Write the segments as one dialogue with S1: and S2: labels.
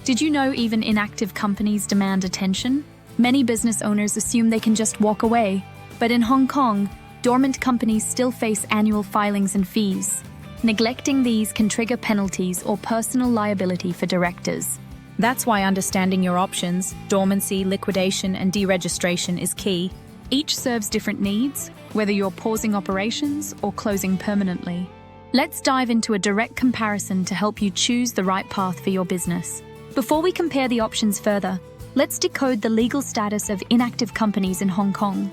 S1: Did you know even inactive companies demand attention? Many business owners assume they can just walk away, but in Hong Kong, dormant companies still face annual filings and fees. Neglecting these can trigger penalties or personal liability for directors. That's why understanding your options, dormancy, liquidation, and deregistration is key. Each serves different needs, whether you're pausing operations or closing permanently. Let's dive into a direct comparison to help you choose the right path for your business. Before we compare the options further, let's decode the legal status of inactive companies in Hong Kong.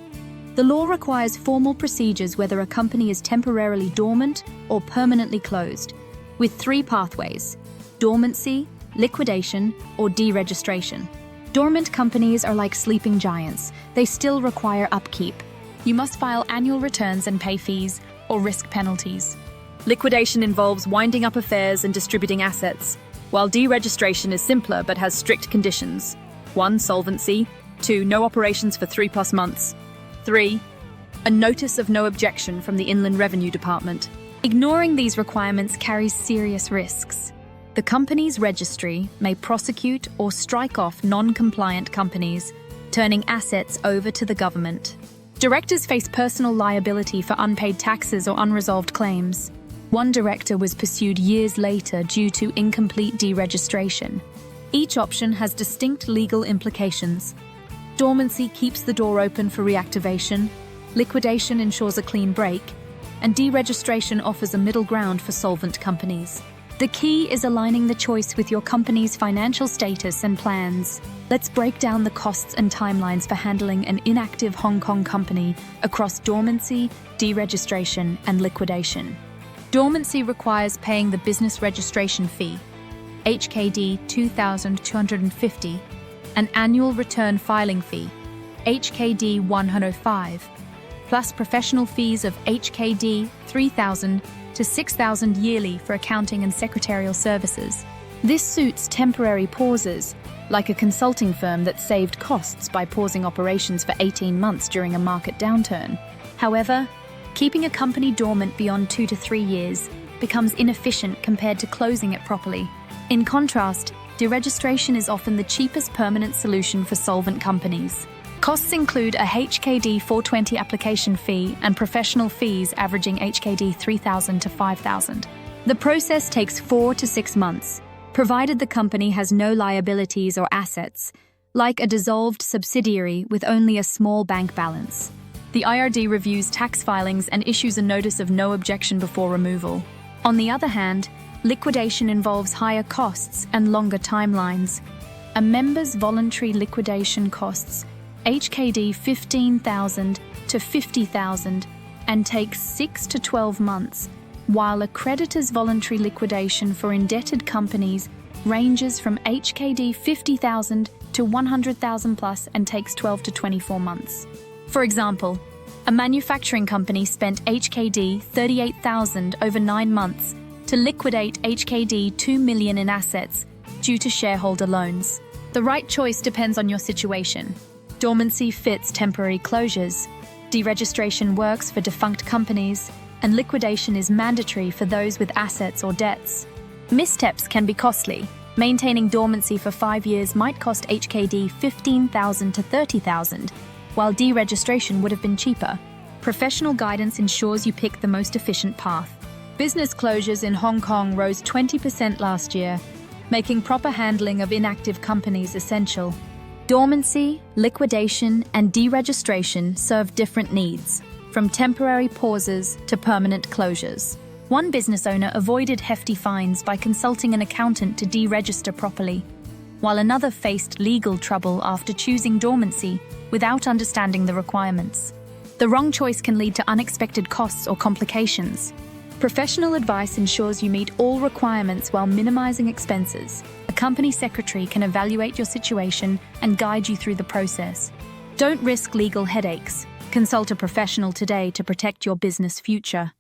S1: The law requires formal procedures whether a company is temporarily dormant or permanently closed, with 3 pathways: dormancy, liquidation, or deregistration. Dormant companies are like sleeping giants. They still require upkeep. You must file annual returns and pay fees or risk penalties. Liquidation involves winding up affairs and distributing assets, while deregistration is simpler but has strict conditions. 1. Solvency. 2. No operations for 3+ months. 3. A notice of no objection from the Inland Revenue Department. Ignoring these requirements carries serious risks. The company's registry may prosecute or strike off non-compliant companies, turning assets over to the government. Directors face personal liability for unpaid taxes or unresolved claims. One director was pursued years later due to incomplete deregistration. Each option has distinct legal implications. Dormancy keeps the door open for reactivation, liquidation ensures a clean break, and deregistration offers a middle ground for solvent companies. The key is aligning the choice with your company's financial status and plans. Let's break down the costs and timelines for handling an inactive Hong Kong company across dormancy, deregistration, and liquidation. Dormancy requires paying the business registration fee, HKD 2,250, an annual return filing fee, HKD 105, plus professional fees of HKD 3,000 to 6,000 yearly for accounting and secretarial services. This suits temporary pauses, like a consulting firm that saved costs by pausing operations for 18 months during a market downturn. However, keeping a company dormant beyond 2 to 3 years becomes inefficient compared to closing it properly. In contrast, deregistration is often the cheapest permanent solution for solvent companies. Costs include a HKD 420 application fee and professional fees averaging HKD 3,000 to 5,000. The process takes 4 to 6 months, provided the company has no liabilities or assets, like a dissolved subsidiary with only a small bank balance. The IRD reviews tax filings and issues a notice of no objection before removal. On the other hand, liquidation involves higher costs and longer timelines. A member's voluntary liquidation costs HKD 15,000 to 50,000 and takes 6 to 12 months, while a creditor's voluntary liquidation for indebted companies ranges from HKD 50,000 to 100,000 plus and takes 12 to 24 months. For example, a manufacturing company spent HKD 38,000 over 9 months to liquidate HKD 2 million in assets due to shareholder loans. The right choice depends on your situation. Dormancy fits temporary closures, deregistration works for defunct companies, and liquidation is mandatory for those with assets or debts. Missteps can be costly. Maintaining dormancy for 5 years might cost HKD 15,000 to 30,000, while deregistration would have been cheaper. Professional guidance ensures you pick the most efficient path. Business closures in Hong Kong rose 20% last year, making proper handling of inactive companies essential. Dormancy, liquidation, and deregistration serve different needs, from temporary pauses to permanent closures. One business owner avoided hefty fines by consulting an accountant to deregister properly, while another faced legal trouble after choosing dormancy without understanding the requirements. The wrong choice can lead to unexpected costs or complications. Professional advice ensures you meet all requirements while minimizing expenses. A company secretary can evaluate your situation and guide you through the process. Don't risk legal headaches. Consult a professional today to protect your business future.